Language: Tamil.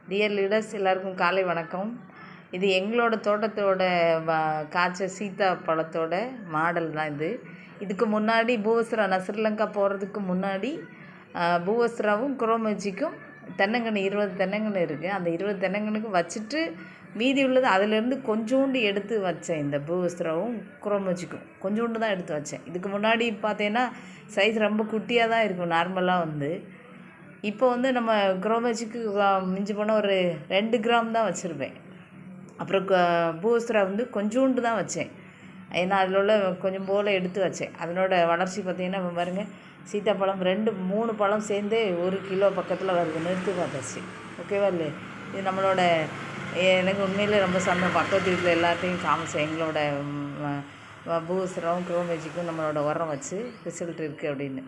டியர் லீடர்ஸ் எல்லாருக்கும் காலை வணக்கம். இது எங்களோட தோட்டத்தோட காய்ச்ச சீத்தா பழத்தோட மாடல் தான் இது. இதுக்கு முன்னாடி பூவஸ்ரா, நான் ஸ்ரீலங்கா போகிறதுக்கு முன்னாடி பூவஸ்ராவும் குரோமேஜிக்கும் தென்னங்கன்று 20 தென்னங்கன்று இருக்குது. அந்த 20 தென்னங்கன்றுக்கு வச்சுட்டு மீதி உள்ளது அதிலேருந்து கொஞ்சோண்டு எடுத்து வச்சேன். இந்த பூவஸ்ராவும் குரோமேஜிக்கும் கொஞ்சோண்டு தான் எடுத்து வச்சேன். இதுக்கு முன்னாடி பார்த்தீங்கன்னா சைஸ் ரொம்ப குட்டியாக தான் இருக்கும் நார்மலாக. இப்போ நம்ம குரோமேஜிக்கு மிஞ்சி போனால் ஒரு 2 கிராம் தான் வச்சுருப்பேன். அப்புறம் பூவஸ்ரா கொஞ்சோண்டு தான் வச்சேன். ஏன்னா அதில் உள்ள கொஞ்சம் போல் எடுத்து வச்சேன். அதனோட வளர்ச்சி பார்த்திங்கன்னா பாருங்கள், சீத்தாப்பழம் 2-3 பழம் சேர்ந்து 1 கிலோ பக்கத்தில் வருது. நிறுத்தி பார்த்தாச்சு. ஓகேவா இல்லை? இது நம்மளோட எனக்கு உண்மையிலே ரொம்ப சந்தோஷம். பக்கத்து வீட்டில் எல்லாத்தையும் காமிச்சேன். எங்களோட பூவஸ்ராவும் குரோமேஜிக்கும் நம்மளோட உரம் வச்சு ரிசல்ட் இருக்குது அப்படின்னு.